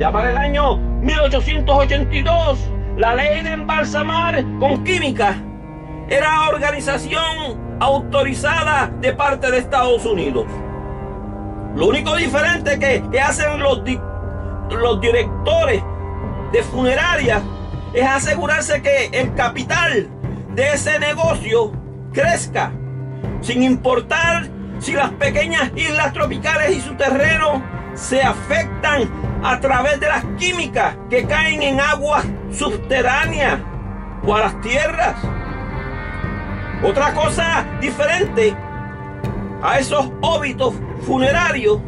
Ya para el año 1882, la ley de embalsamar con química era organización autorizada de parte de Estados Unidos. Lo único diferente que hacen los directores de funerarias es asegurarse que el capital de ese negocio crezca, sin importar si las pequeñas islas tropicales y su terreno se afectan a través de las químicas que caen en aguas subterráneas o a las tierras. Otra cosa diferente a esos óbitos funerarios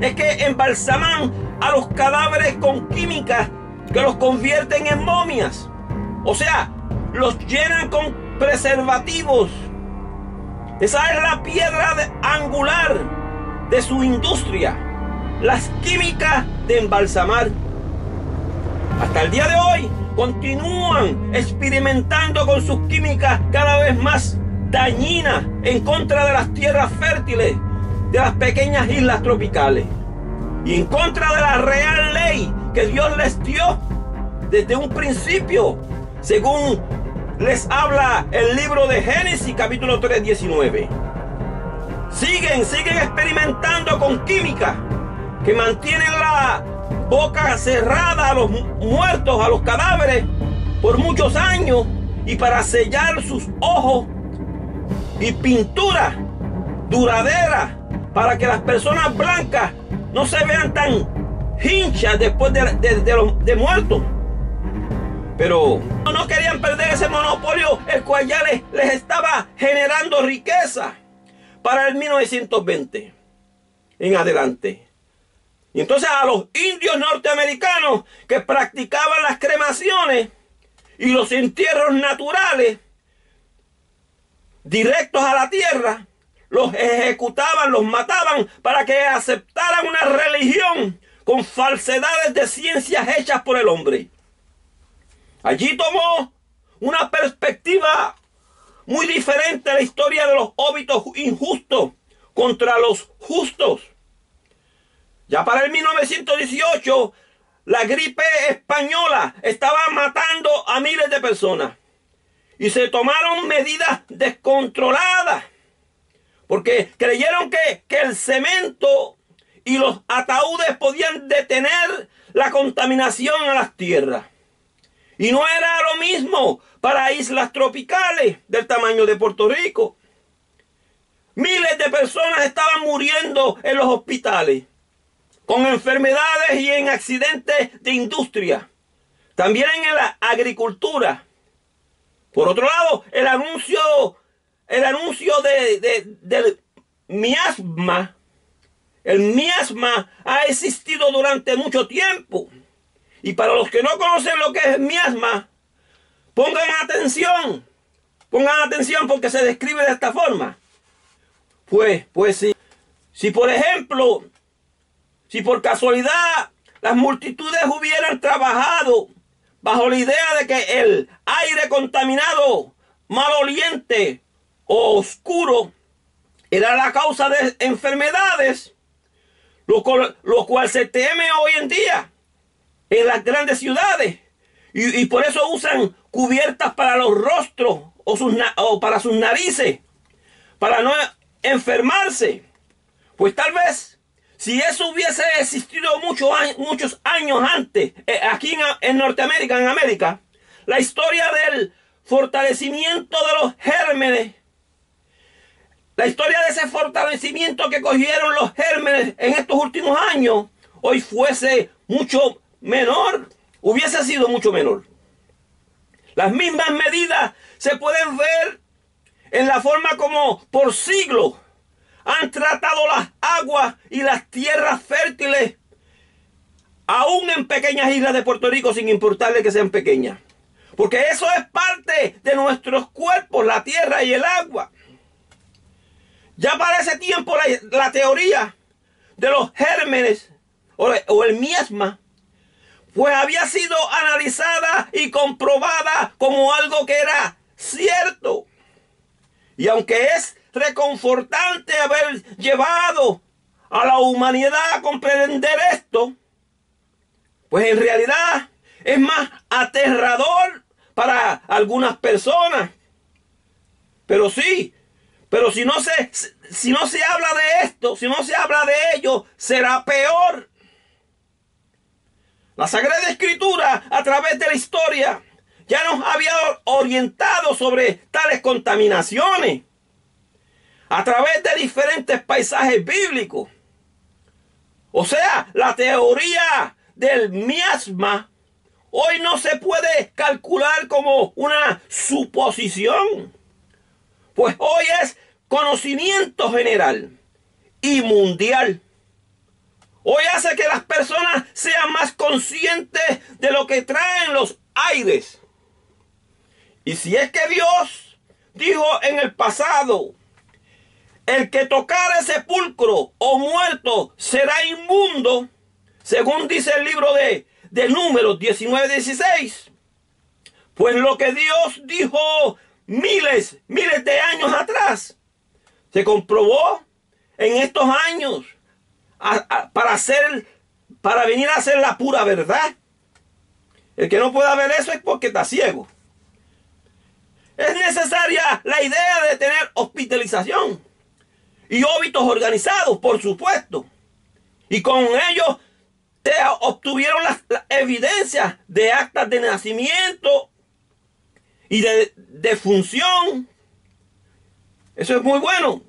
es que embalsaman a los cadáveres con químicas que los convierten en momias. O sea, los llenan con preservativos. Esa es la piedra angular de su industria, las químicas de embalsamar. Hasta el día de hoy continúan experimentando con sus químicas cada vez más dañinas en contra de las tierras fértiles de las pequeñas islas tropicales y en contra de la real ley que Dios les dio desde un principio, según les habla el libro de Génesis capítulo 3, 19. Siguen experimentando con química que mantienen la boca cerrada a los muertos, a los cadáveres, por muchos años, y para sellar sus ojos, y pintura duradera para que las personas blancas no se vean tan hinchas después de muertos. Pero no querían perder ese monopolio, el cual ya les estaba generando riqueza para el 1920 en adelante. Y entonces a los indios norteamericanos que practicaban las cremaciones y los entierros naturales directos a la tierra, los ejecutaban, los mataban para que aceptaran una religión con falsedades de ciencias hechas por el hombre. Allí tomó una perspectiva muy diferente a la historia de los óbitos injustos contra los justos. Ya para el 1918, la gripe española estaba matando a miles de personas. Y se tomaron medidas descontroladas. Porque creyeron que el cemento y los ataúdes podían detener la contaminación a las tierras. Y no era lo mismo para islas tropicales del tamaño de Puerto Rico. Miles de personas estaban muriendo en los hospitales, con enfermedades y en accidentes de industria, también en la agricultura. Por otro lado, el anuncio del miasma, el miasma ha existido durante mucho tiempo. Y para los que no conocen lo que es miasma, pongan atención porque se describe de esta forma. Pues si por ejemplo, si por casualidad las multitudes hubieran trabajado bajo la idea de que el aire contaminado, maloliente o oscuro era la causa de enfermedades, lo cual se teme hoy en día en las grandes ciudades, y por eso usan cubiertas para los rostros o para sus narices, para no enfermarse. Pues tal vez, si eso hubiese existido muchos años antes, aquí en Norteamérica, en América, la historia del fortalecimiento de los gérmenes, la historia de ese fortalecimiento que cogieron los gérmenes en estos últimos años, hoy fuese mucho menor, hubiese sido mucho menor. Las mismas medidas se pueden ver en la forma como por siglos han tratado las aguas y las tierras fértiles, aún en pequeñas islas de Puerto Rico, sin importarle que sean pequeñas. Porque eso es parte de nuestros cuerpos, la tierra y el agua. Ya para ese tiempo la teoría de los gérmenes o el miasma, pues había sido analizada y comprobada como algo que era cierto. Y aunque es reconfortante haber llevado a la humanidad a comprender esto, Pues en realidad es más aterrador para algunas personas. Pero sí, pero si no se habla de esto, si no se habla de ello, será peor. La Sagrada Escritura, a través de la historia, ya nos había orientado sobre tales contaminaciones, a través de diferentes paisajes bíblicos. O sea, la teoría del miasma hoy no se puede calcular como una suposición, pues hoy es conocimiento general y mundial. Hoy hace que las personas sean más conscientes de lo que traen los aires. Y si es que Dios dijo en el pasado, el que tocare sepulcro o muerto será inmundo, según dice el libro de Números 19:16, pues lo que Dios dijo miles de años atrás, se comprobó en estos años para venir a ser la pura verdad. El que no pueda ver eso es porque está ciego. Es necesaria la idea de tener hospitalización y óbitos organizados, por supuesto. Y con ellos se obtuvieron las evidencias de actas de nacimiento y de defunción. Eso es muy bueno.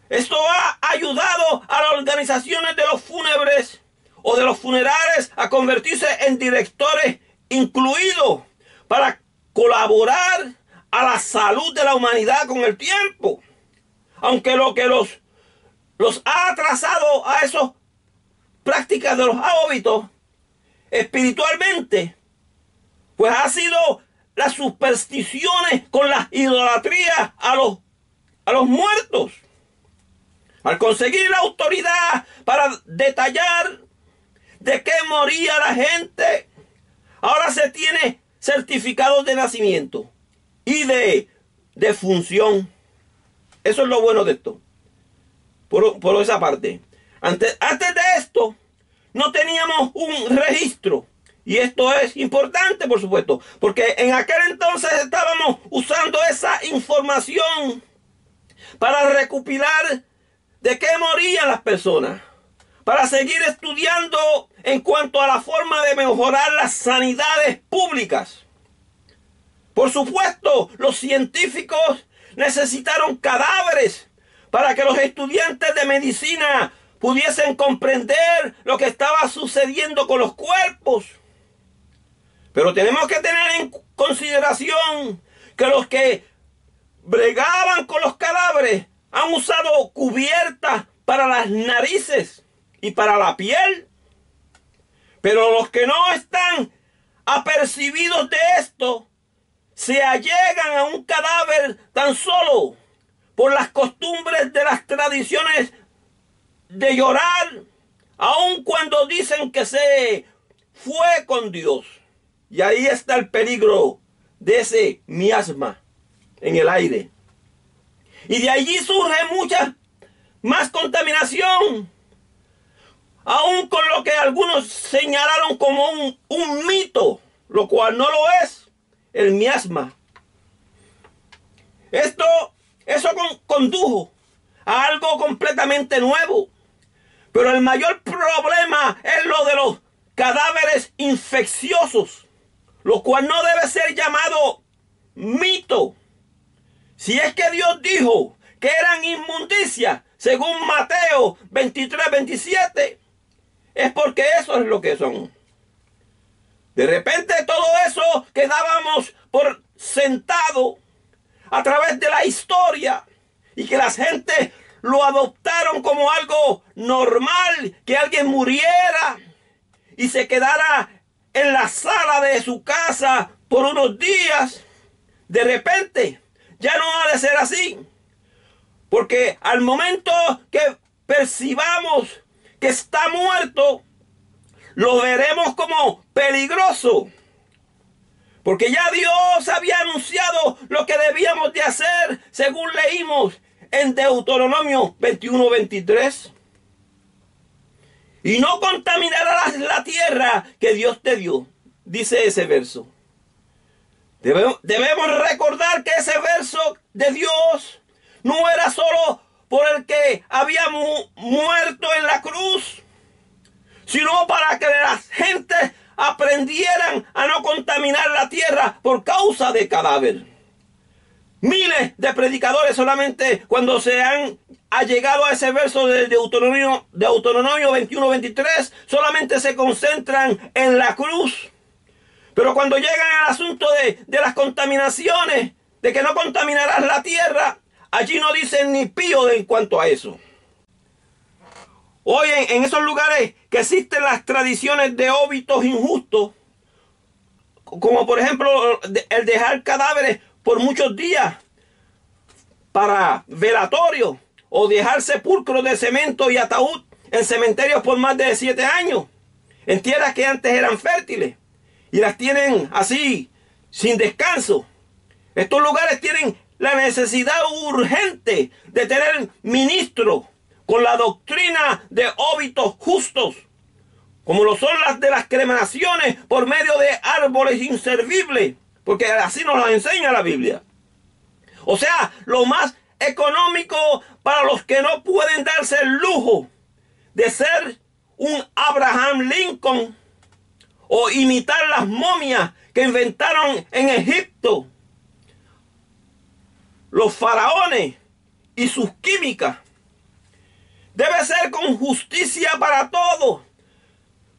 Esto ha ayudado a las organizaciones de los fúnebres o de los funerales a convertirse en directores incluidos para colaborar a la salud de la humanidad con el tiempo. Aunque lo que los ha atrasado a esas prácticas de los óbitos espiritualmente, pues ha sido las supersticiones con las idolatrías a los muertos. Al conseguir la autoridad para detallar de qué moría la gente, ahora se tiene certificados de nacimiento y de defunción. Eso es lo bueno de esto. Por esa parte. Antes de esto, no teníamos un registro. Y esto es importante, por supuesto, porque en aquel entonces estábamos usando esa información para recopilar de qué morían las personas, para seguir estudiando en cuanto a la forma de mejorar las sanidades públicas. Por supuesto, los científicos necesitaron cadáveres para que los estudiantes de medicina pudiesen comprender lo que estaba sucediendo con los cuerpos. Pero tenemos que tener en consideración que los que bregaban con los cadáveres han usado cubiertas para las narices y para la piel. Pero los que no están apercibidos de esto se allegan a un cadáver tan solo por las costumbres de las tradiciones de llorar, aun cuando dicen que se fue con Dios. Y ahí está el peligro de ese miasma en el aire. Y de allí surge mucha más contaminación, aun con lo que algunos señalaron como un mito, lo cual no lo es, el miasma. Eso condujo a algo completamente nuevo. Pero el mayor problema es lo de los cadáveres infecciosos, lo cual no debe ser llamado mito. Si es que Dios dijo que eran inmundicia, según Mateo 23:27, es porque eso es lo que son. De repente todo eso que dábamos por sentado a través de la historia y que las gentes lo adoptaron como algo normal, que alguien muriera y se quedara en la sala de su casa por unos días, de repente ya no ha de ser así. Porque al momento que percibamos que está muerto, lo veremos como peligroso. Porque ya Dios había anunciado lo que debíamos de hacer, según leímos en Deuteronomio 21:23. y no contaminarás la tierra que Dios te dio, dice ese verso. Debemos recordar que ese verso de Dios no era solo por el que había muerto en la cruz, sino para que las gentes aprendieran a no contaminar la tierra por causa del cadáver. Miles de predicadores solamente cuando se han llegado a ese verso de Deuteronomio 21-23, solamente se concentran en la cruz. Pero cuando llegan al asunto de las contaminaciones, de que no contaminarás la tierra, allí no dicen ni pío en cuanto a eso. Hoy en esos lugares que existen las tradiciones de óbitos injustos, como por ejemplo el dejar cadáveres por muchos días para velatorio, o dejar sepulcros de cemento y ataúd en cementerios por más de 7 años, en tierras que antes eran fértiles, y las tienen así, sin descanso. Estos lugares tienen la necesidad urgente de tener ministros con la doctrina de óbitos justos, como lo son las de las cremaciones por medio de árboles inservibles, porque así nos las enseña la Biblia. O sea, lo más económico para los que no pueden darse el lujo de ser un Abraham Lincoln o imitar las momias que inventaron en Egipto los faraones y sus químicas. Debe ser con justicia para todos,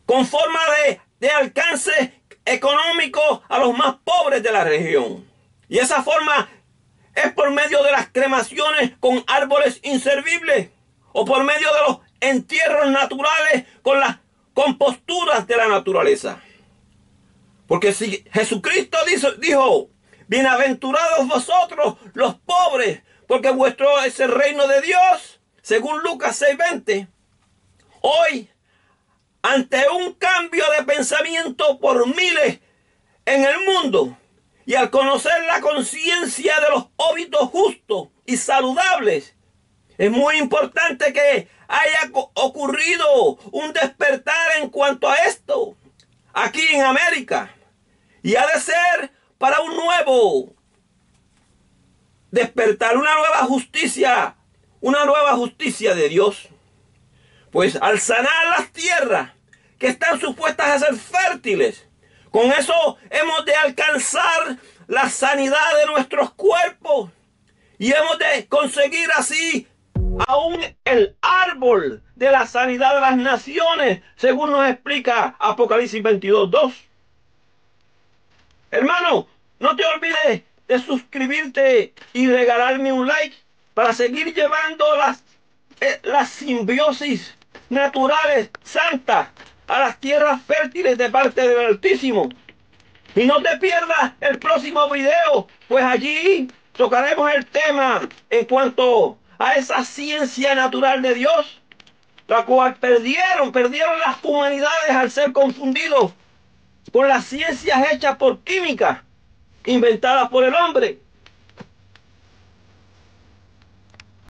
con forma de alcance económico a los más pobres de la región. Y esa forma es por medio de las cremaciones con árboles inservibles, o por medio de los entierros naturales con las composturas de la naturaleza. Porque si Jesucristo dijo, bienaventurados vosotros los pobres, porque vuestro es el reino de Dios, según Lucas 6:20. Hoy, ante un cambio de pensamiento por miles en el mundo, y al conocer la conciencia de los óbitos justos y saludables, es muy importante que haya ocurrido un despertar en cuanto a esto, aquí en América. Y ha de ser para un nuevo despertar, una nueva justicia de Dios. Pues al sanar las tierras que están supuestas a ser fértiles, con eso hemos de alcanzar la sanidad de nuestros cuerpos y hemos de conseguir así aún el árbol de la sanidad de las naciones, según nos explica Apocalipsis 22:2. Hermano, no te olvides de suscribirte y regalarme un like para seguir llevando las simbiosis naturales santas a las tierras fértiles de parte del Altísimo. Y no te pierdas el próximo video, pues allí tocaremos el tema en cuanto a esa ciencia natural de Dios, la cual perdieron las humanidades al ser confundidos con las ciencias hechas por química, inventadas por el hombre.